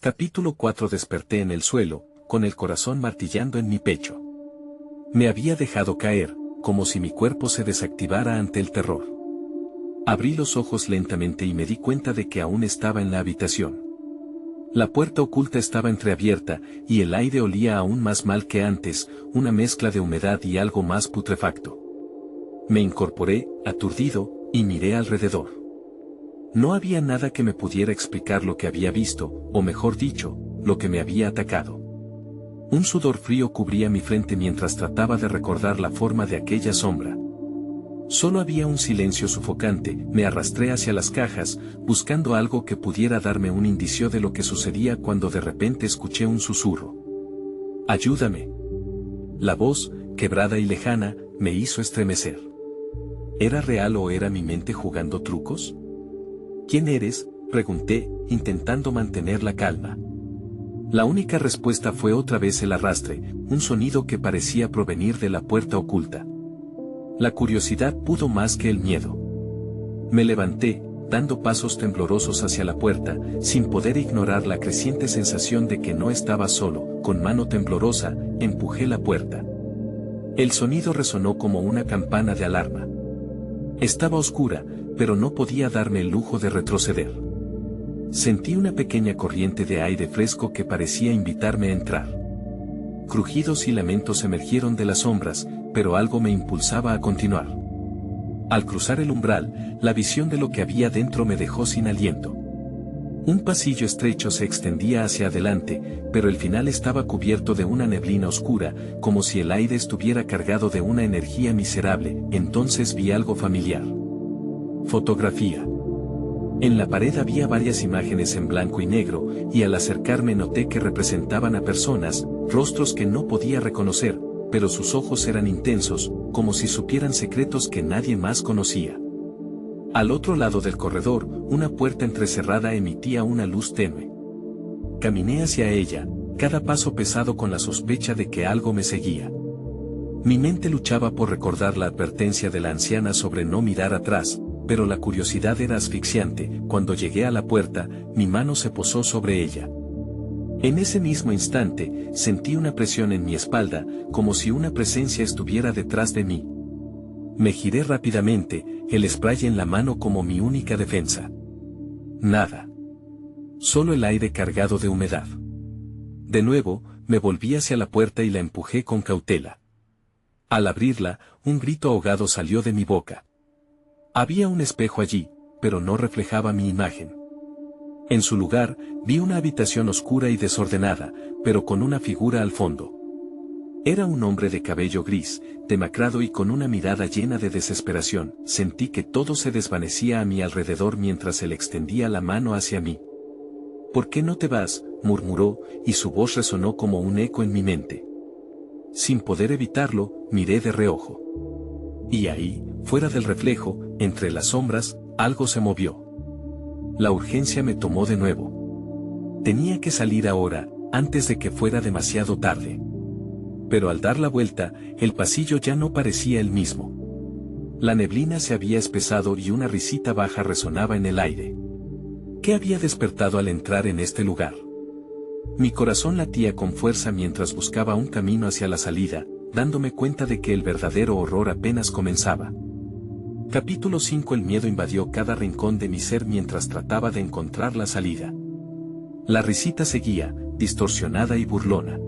Capítulo 4. Desperté en el suelo, con el corazón martillando en mi pecho. Me había dejado caer, como si mi cuerpo se desactivara ante el terror. Abrí los ojos lentamente y me di cuenta de que aún estaba en la habitación. La puerta oculta estaba entreabierta, y el aire olía aún más mal que antes, una mezcla de humedad y algo más putrefacto. Me incorporé, aturdido, y miré alrededor. No había nada que me pudiera explicar lo que había visto, o mejor dicho, lo que me había atacado. Un sudor frío cubría mi frente mientras trataba de recordar la forma de aquella sombra. Solo había un silencio sufocante. Me arrastré hacia las cajas, buscando algo que pudiera darme un indicio de lo que sucedía cuando de repente escuché un susurro. «¡Ayúdame!». La voz, quebrada y lejana, me hizo estremecer. ¿Era real o era mi mente jugando trucos? «¿Quién eres?», pregunté, intentando mantener la calma. La única respuesta fue otra vez el arrastre, un sonido que parecía provenir de la puerta oculta. La curiosidad pudo más que el miedo. Me levanté, dando pasos temblorosos hacia la puerta, sin poder ignorar la creciente sensación de que no estaba solo. Con mano temblorosa, empujé la puerta. El sonido resonó como una campana de alarma. Estaba oscura, pero no podía darme el lujo de retroceder. Sentí una pequeña corriente de aire fresco que parecía invitarme a entrar. Crujidos y lamentos emergieron de las sombras, pero algo me impulsaba a continuar. Al cruzar el umbral, la visión de lo que había dentro me dejó sin aliento. Un pasillo estrecho se extendía hacia adelante, pero el final estaba cubierto de una neblina oscura, como si el aire estuviera cargado de una energía miserable. Entonces vi algo familiar. Fotografía. En la pared había varias imágenes en blanco y negro, y al acercarme noté que representaban a personas, rostros que no podía reconocer, pero sus ojos eran intensos, como si supieran secretos que nadie más conocía. Al otro lado del corredor, una puerta entrecerrada emitía una luz tenue. Caminé hacia ella, cada paso pesado con la sospecha de que algo me seguía. Mi mente luchaba por recordar la advertencia de la anciana sobre no mirar atrás, pero la curiosidad era asfixiante. Cuando llegué a la puerta, mi mano se posó sobre ella. En ese mismo instante, sentí una presión en mi espalda, como si una presencia estuviera detrás de mí. Me giré rápidamente, el spray en la mano como mi única defensa. Nada. Solo el aire cargado de humedad. De nuevo, me volví hacia la puerta y la empujé con cautela. Al abrirla, un grito ahogado salió de mi boca. Había un espejo allí, pero no reflejaba mi imagen. En su lugar, vi una habitación oscura y desordenada, pero con una figura al fondo. Era un hombre de cabello gris, demacrado y con una mirada llena de desesperación. Sentí que todo se desvanecía a mi alrededor mientras él extendía la mano hacia mí. «¿Por qué no te vas?», murmuró, y su voz resonó como un eco en mi mente. Sin poder evitarlo, miré de reojo. Y ahí, fuera del reflejo, entre las sombras, algo se movió. La urgencia me tomó de nuevo. Tenía que salir ahora, antes de que fuera demasiado tarde. Pero al dar la vuelta, el pasillo ya no parecía el mismo. La neblina se había espesado y una risita baja resonaba en el aire. ¿Qué había despertado al entrar en este lugar? Mi corazón latía con fuerza mientras buscaba un camino hacia la salida, dándome cuenta de que el verdadero horror apenas comenzaba. Capítulo 5. El miedo invadió cada rincón de mi ser mientras trataba de encontrar la salida. La risita seguía, distorsionada y burlona.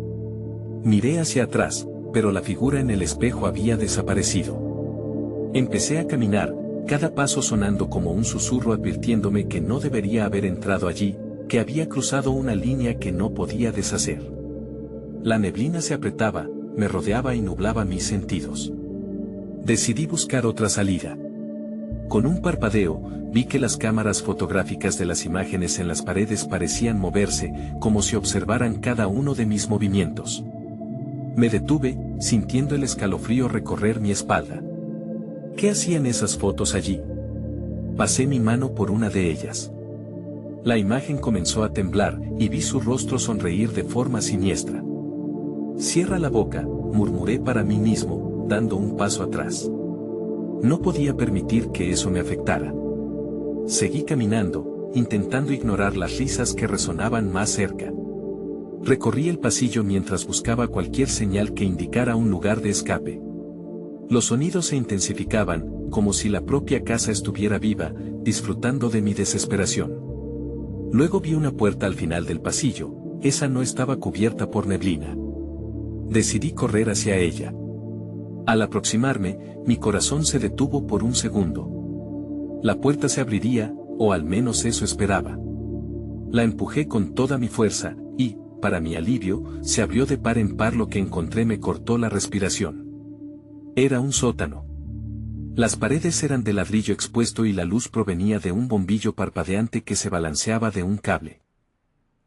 Miré hacia atrás, pero la figura en el espejo había desaparecido. Empecé a caminar, cada paso sonando como un susurro advirtiéndome que no debería haber entrado allí, que había cruzado una línea que no podía deshacer. La neblina se apretaba, me rodeaba y nublaba mis sentidos. Decidí buscar otra salida. Con un parpadeo, vi que las cámaras fotográficas de las imágenes en las paredes parecían moverse, como si observaran cada uno de mis movimientos. Me detuve, sintiendo el escalofrío recorrer mi espalda. ¿Qué hacían esas fotos allí? Pasé mi mano por una de ellas. La imagen comenzó a temblar, y vi su rostro sonreír de forma siniestra. «Cierra la boca», murmuré para mí mismo, dando un paso atrás. No podía permitir que eso me afectara. Seguí caminando, intentando ignorar las risas que resonaban más cerca. Recorrí el pasillo mientras buscaba cualquier señal que indicara un lugar de escape. Los sonidos se intensificaban, como si la propia casa estuviera viva, disfrutando de mi desesperación. Luego vi una puerta al final del pasillo, esa no estaba cubierta por neblina. Decidí correr hacia ella. Al aproximarme, mi corazón se detuvo por un segundo. La puerta se abriría, o al menos eso esperaba. La empujé con toda mi fuerza, y, para mi alivio, se abrió de par en par. Lo que encontré me cortó la respiración. Era un sótano. Las paredes eran de ladrillo expuesto y la luz provenía de un bombillo parpadeante que se balanceaba de un cable.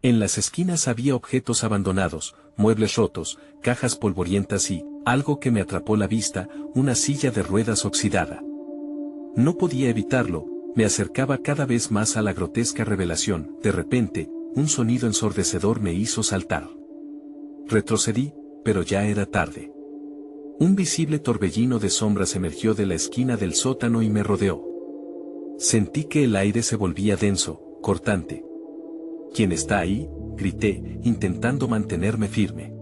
En las esquinas había objetos abandonados, muebles rotos, cajas polvorientas y, algo que me atrapó la vista, una silla de ruedas oxidada. No podía evitarlo, me acercaba cada vez más a la grotesca revelación. De repente, un sonido ensordecedor me hizo saltar. Retrocedí, pero ya era tarde. Un visible torbellino de sombras emergió de la esquina del sótano y me rodeó. Sentí que el aire se volvía denso, cortante. ¿Quién está ahí?, grité, intentando mantenerme firme.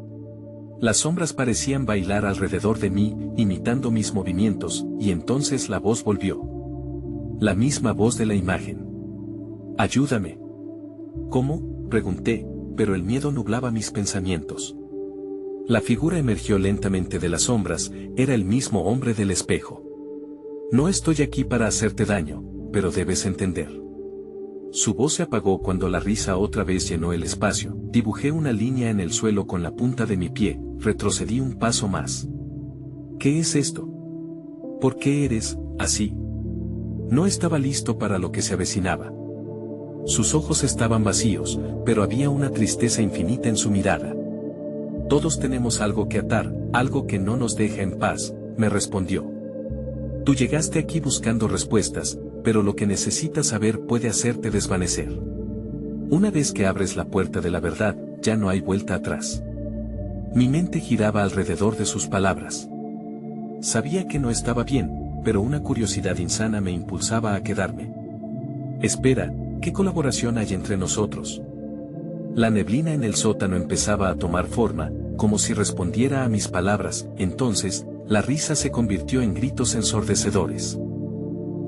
Las sombras parecían bailar alrededor de mí, imitando mis movimientos, y entonces la voz volvió. La misma voz de la imagen. «Ayúdame». «¿Cómo?», pregunté, pero el miedo nublaba mis pensamientos. La figura emergió lentamente de las sombras, era el mismo hombre del espejo. «No estoy aquí para hacerte daño, pero debes entender». Su voz se apagó cuando la risa otra vez llenó el espacio. Dibujé una línea en el suelo con la punta de mi pie, retrocedí un paso más. «¿Qué es esto? ¿Por qué eres así?». No estaba listo para lo que se avecinaba. Sus ojos estaban vacíos, pero había una tristeza infinita en su mirada. «Todos tenemos algo que atar, algo que no nos deja en paz», me respondió. «Tú llegaste aquí buscando respuestas, pero lo que necesitas saber puede hacerte desvanecer. Una vez que abres la puerta de la verdad, ya no hay vuelta atrás». Mi mente giraba alrededor de sus palabras. Sabía que no estaba bien, pero una curiosidad insana me impulsaba a quedarme. «Espera, ¿qué colaboración hay entre nosotros?». La neblina en el sótano empezaba a tomar forma, como si respondiera a mis palabras. Entonces, la risa se convirtió en gritos ensordecedores.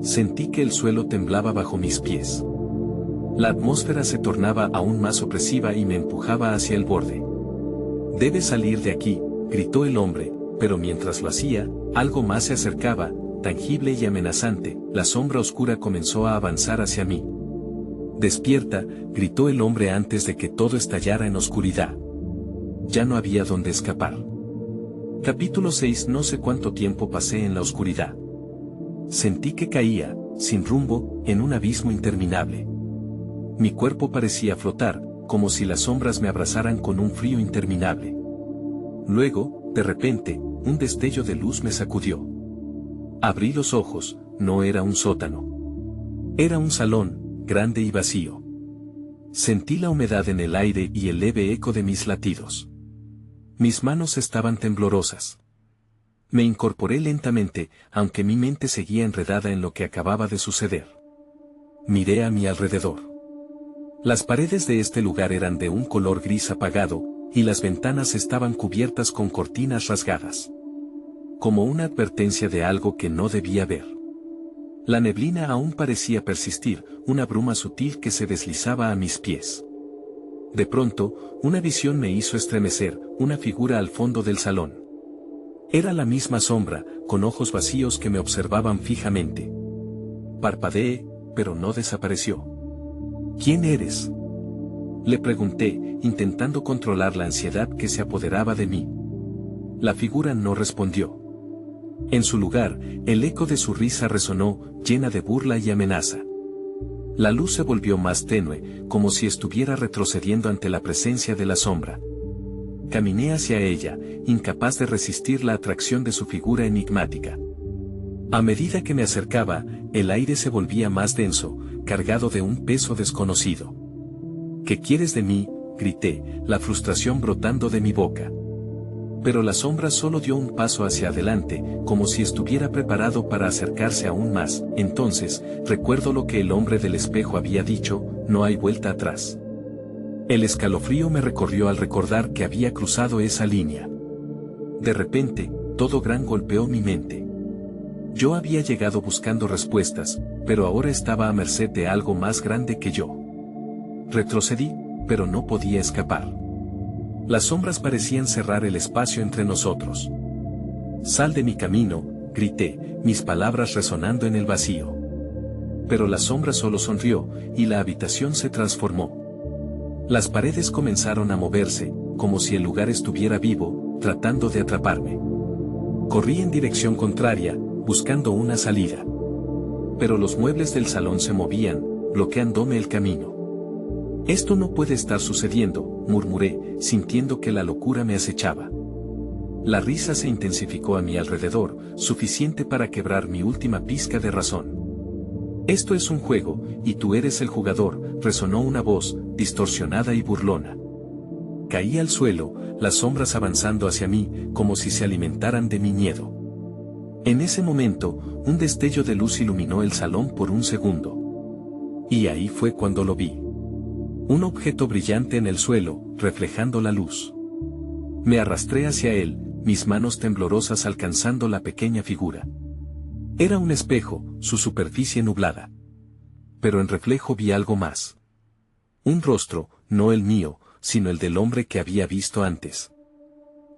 Sentí que el suelo temblaba bajo mis pies. La atmósfera se tornaba aún más opresiva y me empujaba hacia el borde. «Debes salir de aquí», gritó el hombre, pero mientras lo hacía, algo más se acercaba, tangible y amenazante. La sombra oscura comenzó a avanzar hacia mí. «Despierta», gritó el hombre antes de que todo estallara en oscuridad. Ya no había dónde escapar. Capítulo 6. No sé cuánto tiempo pasé en la oscuridad. Sentí que caía, sin rumbo, en un abismo interminable. Mi cuerpo parecía flotar, como si las sombras me abrazaran con un frío interminable. Luego, de repente, un destello de luz me sacudió. Abrí los ojos. No era un sótano. Era un salón, grande y vacío. Sentí la humedad en el aire y el leve eco de mis latidos. Mis manos estaban temblorosas. Me incorporé lentamente, aunque mi mente seguía enredada en lo que acababa de suceder. Miré a mi alrededor. Las paredes de este lugar eran de un color gris apagado, y las ventanas estaban cubiertas con cortinas rasgadas. Como una advertencia de algo que no debía ver. La neblina aún parecía persistir, una bruma sutil que se deslizaba a mis pies. De pronto, una visión me hizo estremecer, una figura al fondo del salón. Era la misma sombra, con ojos vacíos que me observaban fijamente. Parpadeé, pero no desapareció. «¿Quién eres?», le pregunté, intentando controlar la ansiedad que se apoderaba de mí. La figura no respondió. En su lugar, el eco de su risa resonó, llena de burla y amenaza. La luz se volvió más tenue, como si estuviera retrocediendo ante la presencia de la sombra. Caminé hacia ella, incapaz de resistir la atracción de su figura enigmática. A medida que me acercaba, el aire se volvía más denso, cargado de un peso desconocido. «¿Qué quieres de mí?», grité, la frustración brotando de mi boca. Pero la sombra solo dio un paso hacia adelante, como si estuviera preparado para acercarse aún más. Entonces, recuerdo lo que el hombre del espejo había dicho: no hay vuelta atrás. El escalofrío me recorrió al recordar que había cruzado esa línea. De repente, todo gran golpeó mi mente. Yo había llegado buscando respuestas, pero ahora estaba a merced de algo más grande que yo. Retrocedí, pero no podía escapar. Las sombras parecían cerrar el espacio entre nosotros. «Sal de mi camino», grité, mis palabras resonando en el vacío. Pero la sombra solo sonrió, y la habitación se transformó. Las paredes comenzaron a moverse, como si el lugar estuviera vivo, tratando de atraparme. Corrí en dirección contraria, buscando una salida. Pero los muebles del salón se movían, bloqueándome el camino. «Esto no puede estar sucediendo», murmuré, sintiendo que la locura me acechaba. La risa se intensificó a mi alrededor, suficiente para quebrar mi última pizca de razón. «Esto es un juego, y tú eres el jugador», resonó una voz, distorsionada y burlona. Caí al suelo, las sombras avanzando hacia mí, como si se alimentaran de mi miedo. En ese momento, un destello de luz iluminó el salón por un segundo. Y ahí fue cuando lo vi. Un objeto brillante en el suelo, reflejando la luz. Me arrastré hacia él, mis manos temblorosas alcanzando la pequeña figura. Era un espejo, su superficie nublada. Pero en reflejo vi algo más. Un rostro, no el mío, sino el del hombre que había visto antes.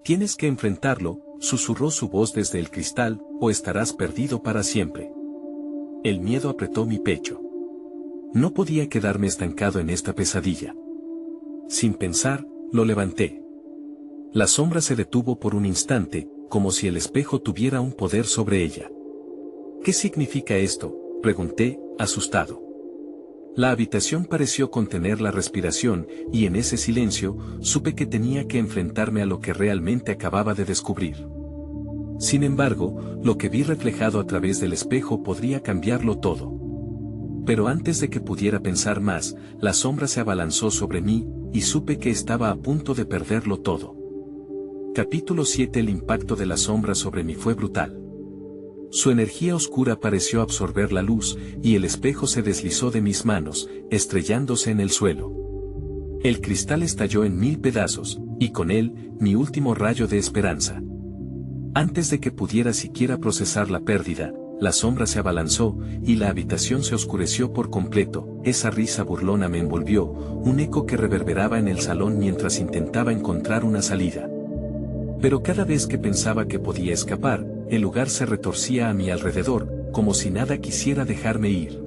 «Tienes que enfrentarlo», susurró su voz desde el cristal, «o estarás perdido para siempre». El miedo apretó mi pecho. No podía quedarme estancado en esta pesadilla. Sin pensar, lo levanté. La sombra se detuvo por un instante, como si el espejo tuviera un poder sobre ella. «¿Qué significa esto?», pregunté, asustado. La habitación pareció contener la respiración, y en ese silencio, supe que tenía que enfrentarme a lo que realmente acababa de descubrir. Sin embargo, lo que vi reflejado a través del espejo podría cambiarlo todo. Pero antes de que pudiera pensar más, la sombra se abalanzó sobre mí, y supe que estaba a punto de perderlo todo. Capítulo 7. El impacto de la sombra sobre mí fue brutal. Su energía oscura pareció absorber la luz, y el espejo se deslizó de mis manos, estrellándose en el suelo. El cristal estalló en 1000 pedazos, y con él, mi último rayo de esperanza. Antes de que pudiera siquiera procesar la pérdida, la sombra se abalanzó, y la habitación se oscureció por completo. Esa risa burlona me envolvió, un eco que reverberaba en el salón mientras intentaba encontrar una salida. Pero cada vez que pensaba que podía escapar, el lugar se retorcía a mi alrededor, como si nada quisiera dejarme ir.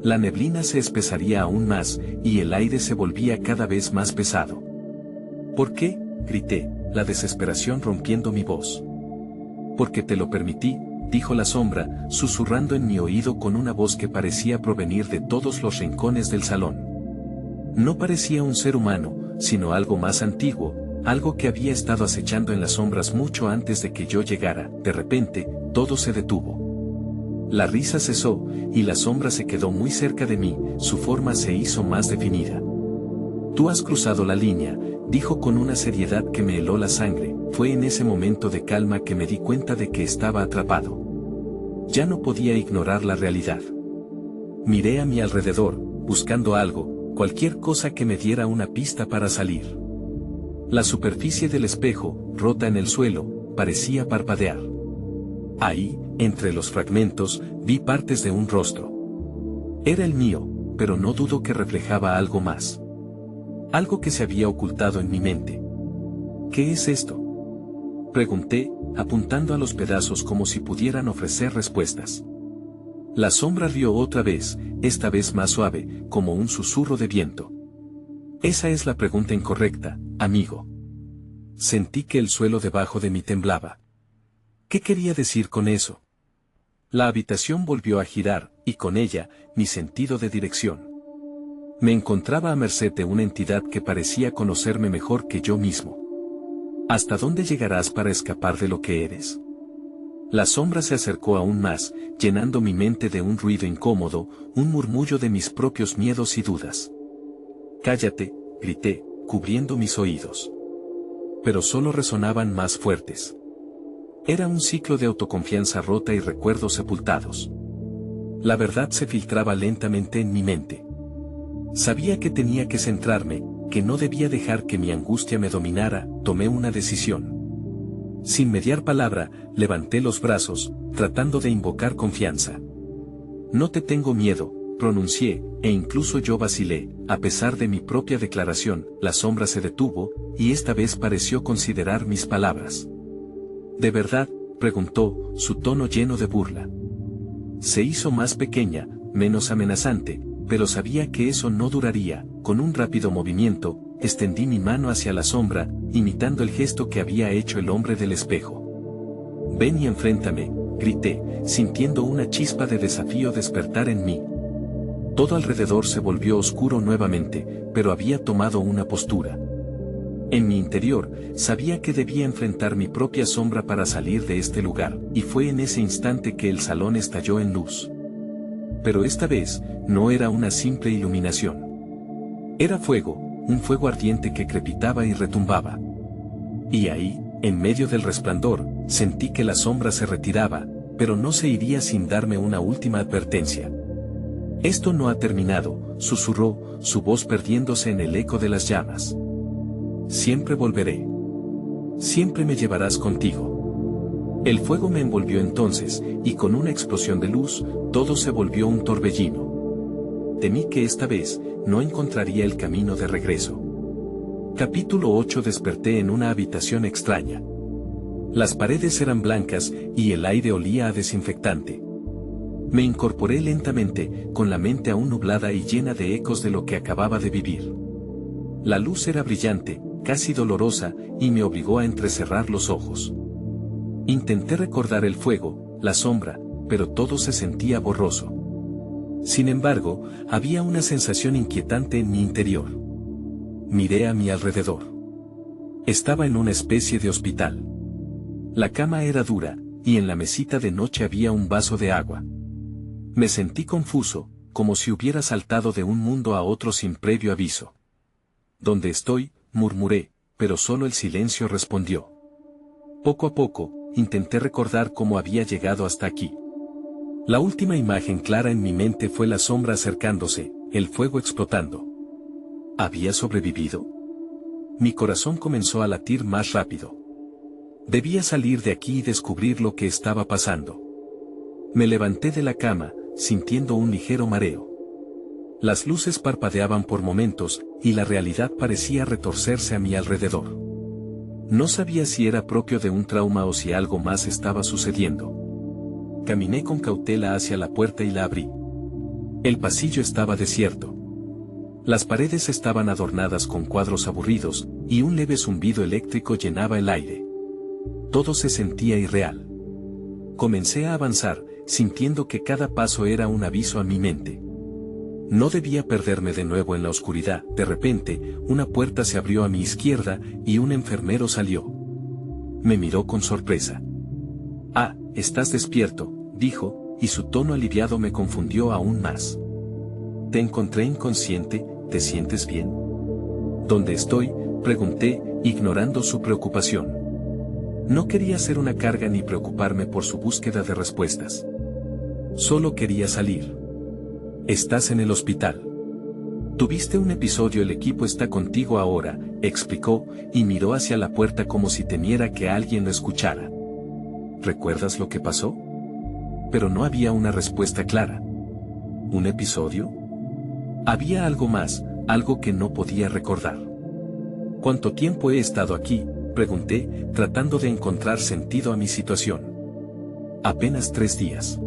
La neblina se espesaría aún más, y el aire se volvía cada vez más pesado. «¿Por qué?», grité, la desesperación rompiendo mi voz. «Porque te lo permití», dijo la sombra, susurrando en mi oído con una voz que parecía provenir de todos los rincones del salón. No parecía un ser humano, sino algo más antiguo, algo que había estado acechando en las sombras mucho antes de que yo llegara. De repente, todo se detuvo. La risa cesó, y la sombra se quedó muy cerca de mí, su forma se hizo más definida. «Tú has cruzado la línea», dijo con una seriedad que me heló la sangre. Fue en ese momento de calma que me di cuenta de que estaba atrapado. Ya no podía ignorar la realidad. Miré a mi alrededor, buscando algo, cualquier cosa que me diera una pista para salir. La superficie del espejo, rota en el suelo, parecía parpadear. Ahí, entre los fragmentos, vi partes de un rostro. Era el mío, pero no dudo que reflejaba algo más. Algo que se había ocultado en mi mente. «¿Qué es esto?», pregunté, apuntando a los pedazos como si pudieran ofrecer respuestas. La sombra rió otra vez, esta vez más suave, como un susurro de viento. «Esa es la pregunta incorrecta, amigo». Sentí que el suelo debajo de mí temblaba. ¿Qué quería decir con eso? La habitación volvió a girar, y con ella, mi sentido de dirección. Me encontraba a merced de una entidad que parecía conocerme mejor que yo mismo. ¿Hasta dónde llegarás para escapar de lo que eres? La sombra se acercó aún más, llenando mi mente de un ruido incómodo, un murmullo de mis propios miedos y dudas. «Cállate», grité, cubriendo mis oídos. pero solo resonaban más fuertes. Era un ciclo de autoconfianza rota y recuerdos sepultados. La verdad se filtraba lentamente en mi mente. Sabía que tenía que centrarme, que no debía dejar que mi angustia me dominara. Tomé una decisión. Sin mediar palabra, levanté los brazos, tratando de invocar confianza. No te tengo miedo, pronuncié, e incluso yo vacilé. A pesar de mi propia declaración, la sombra se detuvo, y esta vez pareció considerar mis palabras. ¿De verdad?, preguntó, su tono lleno de burla. Se hizo más pequeña, menos amenazante, pero sabía que eso no duraría. Con un rápido movimiento, extendí mi mano hacia la sombra, imitando el gesto que había hecho el hombre del espejo. «Ven y enfréntame», grité, sintiendo una chispa de desafío despertar en mí. Todo alrededor se volvió oscuro nuevamente, pero había tomado una postura. En mi interior, sabía que debía enfrentar mi propia sombra para salir de este lugar, y fue en ese instante que el salón estalló en luz. Pero esta vez, no era una simple iluminación. Era fuego, un fuego ardiente que crepitaba y retumbaba. Y ahí, en medio del resplandor, sentí que la sombra se retiraba, pero no se iría sin darme una última advertencia. «Esto no ha terminado», susurró, su voz perdiéndose en el eco de las llamas. «Siempre volveré. Siempre me llevarás contigo». El fuego me envolvió entonces, y con una explosión de luz, todo se volvió un torbellino. Temí que esta vez, no encontraría el camino de regreso. Capítulo 8. Desperté en una habitación extraña. Las paredes eran blancas, y el aire olía a desinfectante. Me incorporé lentamente, con la mente aún nublada y llena de ecos de lo que acababa de vivir. La luz era brillante, casi dolorosa, y me obligó a entrecerrar los ojos. Intenté recordar el fuego, la sombra, pero todo se sentía borroso. Sin embargo, había una sensación inquietante en mi interior. Miré a mi alrededor. Estaba en una especie de hospital. La cama era dura, y en la mesita de noche había un vaso de agua. Me sentí confuso, como si hubiera saltado de un mundo a otro sin previo aviso. «¿Dónde estoy?», murmuré, pero solo el silencio respondió. Poco a poco, intenté recordar cómo había llegado hasta aquí. La última imagen clara en mi mente fue la sombra acercándose, el fuego explotando. ¿Había sobrevivido? Mi corazón comenzó a latir más rápido. Debía salir de aquí y descubrir lo que estaba pasando. Me levanté de la cama, sintiendo un ligero mareo. Las luces parpadeaban por momentos, y la realidad parecía retorcerse a mi alrededor. No sabía si era propio de un trauma o si algo más estaba sucediendo. Caminé con cautela hacia la puerta y la abrí. El pasillo estaba desierto. Las paredes estaban adornadas con cuadros aburridos, y un leve zumbido eléctrico llenaba el aire. Todo se sentía irreal. Comencé a avanzar, sintiendo que cada paso era un aviso a mi mente. No debía perderme de nuevo en la oscuridad. De repente, una puerta se abrió a mi izquierda, y un enfermero salió. Me miró con sorpresa. «Ah, estás despierto», dijo, y su tono aliviado me confundió aún más. «Te encontré inconsciente, ¿te sientes bien?». «¿Dónde estoy?», pregunté, ignorando su preocupación. No quería ser una carga ni preocuparme por su búsqueda de respuestas. Solo quería salir. «Estás en el hospital. Tuviste un episodio, el equipo está contigo ahora», explicó, y miró hacia la puerta como si temiera que alguien lo escuchara. «¿Recuerdas lo que pasó?». Pero no había una respuesta clara. ¿Un episodio? Había algo más, algo que no podía recordar. «¿Cuánto tiempo he estado aquí?», pregunté, tratando de encontrar sentido a mi situación. «Apenas 3 días.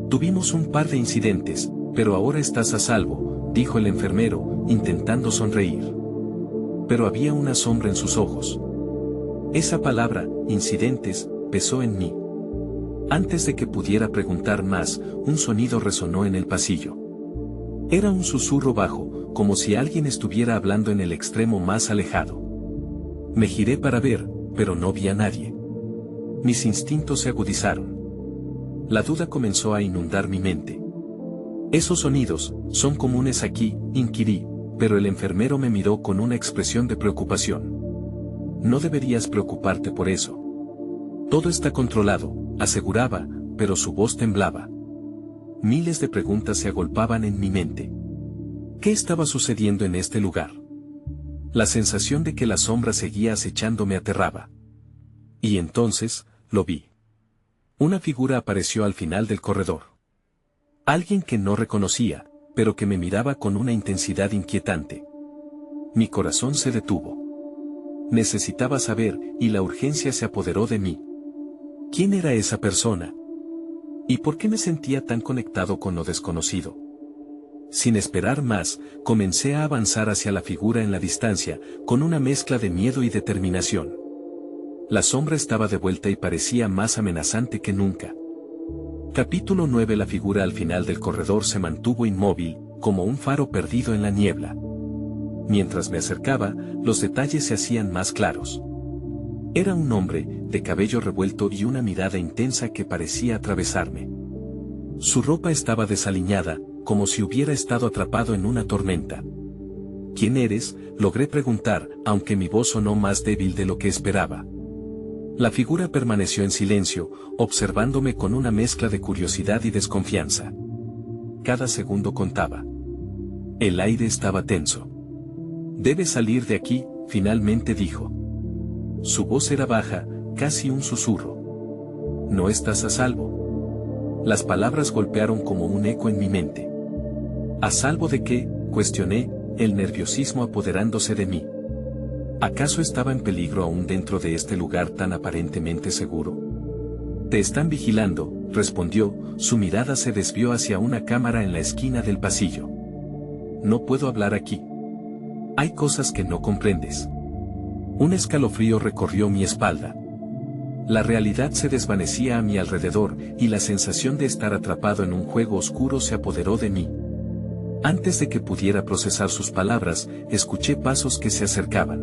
Tuvimos un par de incidentes, pero ahora estás a salvo», dijo el enfermero, intentando sonreír. Pero había una sombra en sus ojos. Esa palabra, incidentes, pesó en mí. Antes de que pudiera preguntar más, un sonido resonó en el pasillo. Era un susurro bajo, como si alguien estuviera hablando en el extremo más alejado. Me giré para ver, pero no vi a nadie. Mis instintos se agudizaron. La duda comenzó a inundar mi mente. «¿Esos sonidos son comunes aquí?», inquirí, pero el enfermero me miró con una expresión de preocupación. No deberías preocuparte por eso. Todo está controlado, aseguraba, pero su voz temblaba. Miles de preguntas se agolpaban en mi mente. ¿Qué estaba sucediendo en este lugar? La sensación de que la sombra seguía acechando me aterraba. Y entonces, lo vi. Una figura apareció al final del corredor. Alguien que no reconocía, pero que me miraba con una intensidad inquietante. Mi corazón se detuvo. Necesitaba saber, y la urgencia se apoderó de mí. ¿Quién era esa persona? ¿Y por qué me sentía tan conectado con lo desconocido? Sin esperar más, comencé a avanzar hacia la figura en la distancia, con una mezcla de miedo y determinación. La sombra estaba de vuelta y parecía más amenazante que nunca. Capítulo 9. La figura al final del corredor se mantuvo inmóvil, como un faro perdido en la niebla. Mientras me acercaba, los detalles se hacían más claros. Era un hombre, de cabello revuelto y una mirada intensa que parecía atravesarme. Su ropa estaba desaliñada, como si hubiera estado atrapado en una tormenta. ¿Quién eres?, logré preguntar, aunque mi voz sonó más débil de lo que esperaba. La figura permaneció en silencio, observándome con una mezcla de curiosidad y desconfianza. Cada segundo contaba. El aire estaba tenso. «Debes salir de aquí», finalmente dijo. Su voz era baja, casi un susurro. «No estás a salvo». Las palabras golpearon como un eco en mi mente. ¿A salvo de qué?, cuestioné, el nerviosismo apoderándose de mí. ¿Acaso estaba en peligro aún dentro de este lugar tan aparentemente seguro? «Te están vigilando», respondió, su mirada se desvió hacia una cámara en la esquina del pasillo. «No puedo hablar aquí. Hay cosas que no comprendes». Un escalofrío recorrió mi espalda. La realidad se desvanecía a mi alrededor, y la sensación de estar atrapado en un juego oscuro se apoderó de mí. Antes de que pudiera procesar sus palabras, escuché pasos que se acercaban.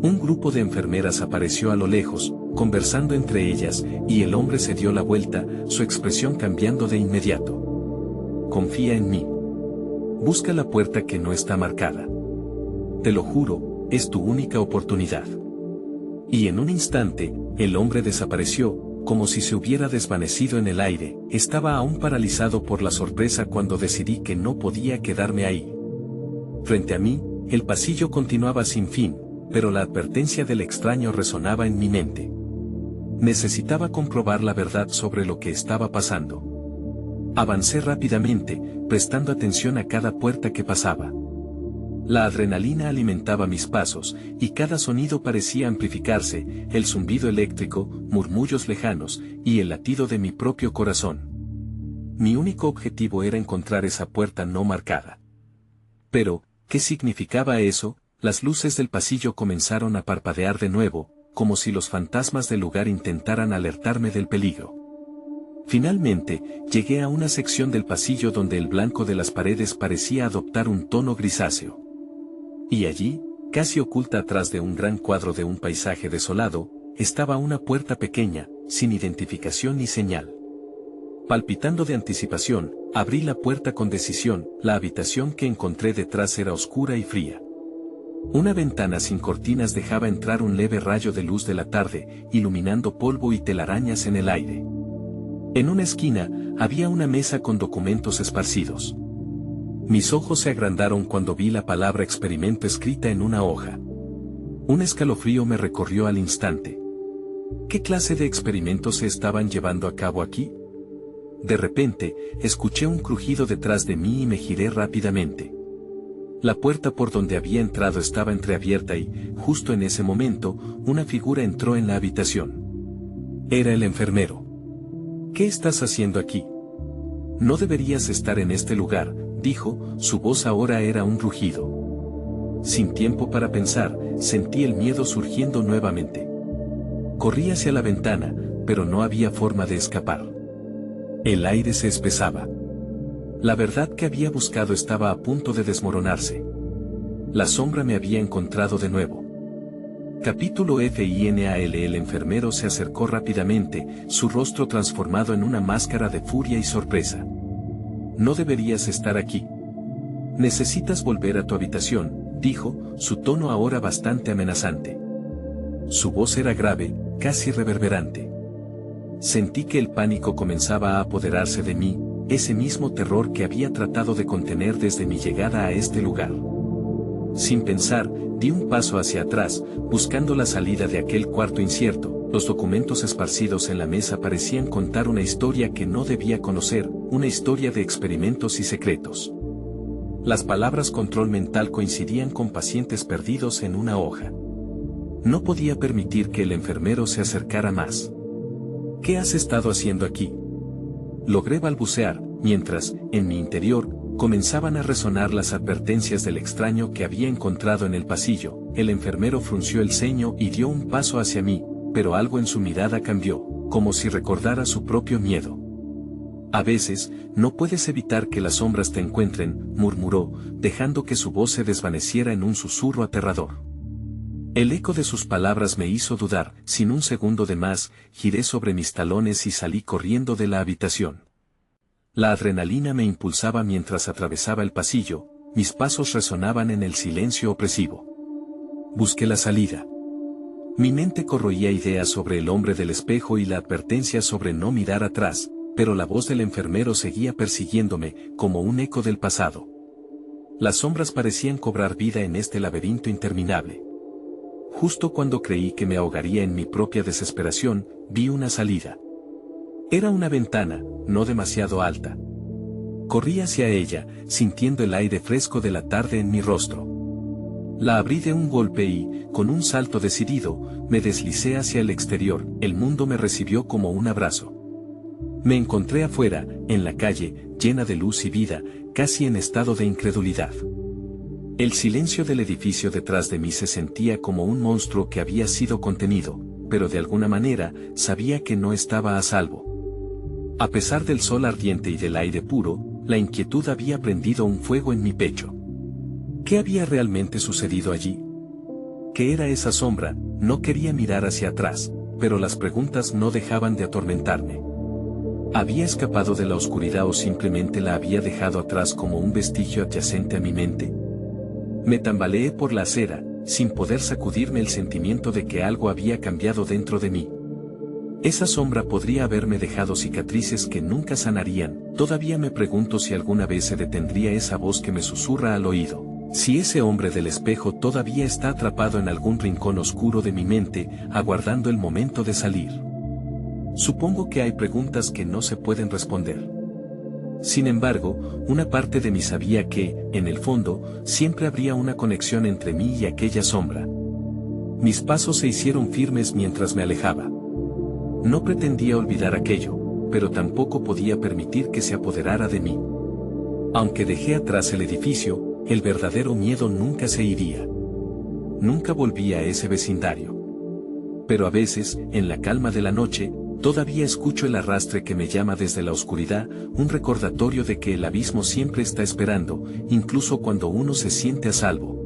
Un grupo de enfermeras apareció a lo lejos, conversando entre ellas, y el hombre se dio la vuelta, su expresión cambiando de inmediato. «Confía en mí. Busca la puerta que no está marcada. Te lo juro, es tu única oportunidad». Y en un instante, el hombre desapareció, como si se hubiera desvanecido en el aire. Estaba aún paralizado por la sorpresa cuando decidí que no podía quedarme ahí. Frente a mí, el pasillo continuaba sin fin, pero la advertencia del extraño resonaba en mi mente. Necesitaba comprobar la verdad sobre lo que estaba pasando. Avancé rápidamente, prestando atención a cada puerta que pasaba. La adrenalina alimentaba mis pasos, y cada sonido parecía amplificarse, el zumbido eléctrico, murmullos lejanos, y el latido de mi propio corazón. Mi único objetivo era encontrar esa puerta no marcada. Pero, ¿qué significaba eso? Las luces del pasillo comenzaron a parpadear de nuevo, como si los fantasmas del lugar intentaran alertarme del peligro. Finalmente, llegué a una sección del pasillo donde el blanco de las paredes parecía adoptar un tono grisáceo. Y allí, casi oculta atrás de un gran cuadro de un paisaje desolado, estaba una puerta pequeña, sin identificación ni señal. Palpitando de anticipación, abrí la puerta con decisión. La habitación que encontré detrás era oscura y fría. Una ventana sin cortinas dejaba entrar un leve rayo de luz de la tarde, iluminando polvo y telarañas en el aire. En una esquina, había una mesa con documentos esparcidos. Mis ojos se agrandaron cuando vi la palabra experimento escrita en una hoja. Un escalofrío me recorrió al instante. ¿Qué clase de experimentos se estaban llevando a cabo aquí? De repente, escuché un crujido detrás de mí y me giré rápidamente. La puerta por donde había entrado estaba entreabierta y, justo en ese momento, una figura entró en la habitación. Era el enfermero. «¿Qué estás haciendo aquí? No deberías estar en este lugar», dijo, su voz ahora era un rugido. Sin tiempo para pensar, sentí el miedo surgiendo nuevamente. Corrí hacia la ventana, pero no había forma de escapar. El aire se espesaba. La verdad que había buscado estaba a punto de desmoronarse. La sombra me había encontrado de nuevo. Capítulo FINAL. El enfermero se acercó rápidamente, su rostro transformado en una máscara de furia y sorpresa. «No deberías estar aquí. Necesitas volver a tu habitación», dijo, su tono ahora bastante amenazante. Su voz era grave, casi reverberante. Sentí que el pánico comenzaba a apoderarse de mí, ese mismo terror que había tratado de contener desde mi llegada a este lugar. Sin pensar, di un paso hacia atrás, buscando la salida de aquel cuarto incierto. Los documentos esparcidos en la mesa parecían contar una historia que no debía conocer, una historia de experimentos y secretos. Las palabras control mental coincidían con pacientes perdidos en una hoja. No podía permitir que el enfermero se acercara más. ¿Qué has estado haciendo aquí? Logré balbucear, mientras, en mi interior, comenzaban a resonar las advertencias del extraño que había encontrado en el pasillo. El enfermero frunció el ceño y dio un paso hacia mí, pero algo en su mirada cambió, como si recordara su propio miedo. A veces, no puedes evitar que las sombras te encuentren, murmuró, dejando que su voz se desvaneciera en un susurro aterrador. El eco de sus palabras me hizo dudar. Sin un segundo de más, giré sobre mis talones y salí corriendo de la habitación. La adrenalina me impulsaba mientras atravesaba el pasillo, mis pasos resonaban en el silencio opresivo. Busqué la salida. Mi mente corroía ideas sobre el hombre del espejo y la advertencia sobre no mirar atrás, pero la voz del enfermero seguía persiguiéndome, como un eco del pasado. Las sombras parecían cobrar vida en este laberinto interminable. Justo cuando creí que me ahogaría en mi propia desesperación, vi una salida. Era una ventana, no demasiado alta. Corrí hacia ella, sintiendo el aire fresco de la tarde en mi rostro. La abrí de un golpe y, con un salto decidido, me deslicé hacia el exterior. El mundo me recibió como un abrazo. Me encontré afuera, en la calle, llena de luz y vida, casi en estado de incredulidad. El silencio del edificio detrás de mí se sentía como un monstruo que había sido contenido, pero de alguna manera, sabía que no estaba a salvo. A pesar del sol ardiente y del aire puro, la inquietud había prendido un fuego en mi pecho. ¿Qué había realmente sucedido allí? ¿Qué era esa sombra? No quería mirar hacia atrás, pero las preguntas no dejaban de atormentarme. ¿Había escapado de la oscuridad o simplemente la había dejado atrás como un vestigio adyacente a mi mente? Me tambaleé por la acera, sin poder sacudirme el sentimiento de que algo había cambiado dentro de mí. Esa sombra podría haberme dejado cicatrices que nunca sanarían. Todavía me pregunto si alguna vez se detendría esa voz que me susurra al oído. Si ese hombre del espejo todavía está atrapado en algún rincón oscuro de mi mente, aguardando el momento de salir. Supongo que hay preguntas que no se pueden responder. Sin embargo, una parte de mí sabía que, en el fondo, siempre habría una conexión entre mí y aquella sombra. Mis pasos se hicieron firmes mientras me alejaba. No pretendía olvidar aquello, pero tampoco podía permitir que se apoderara de mí. Aunque dejé atrás el edificio, el verdadero miedo nunca se iría. Nunca volví a ese vecindario. Pero a veces, en la calma de la noche, todavía escucho el arrastre que me llama desde la oscuridad, un recordatorio de que el abismo siempre está esperando, incluso cuando uno se siente a salvo.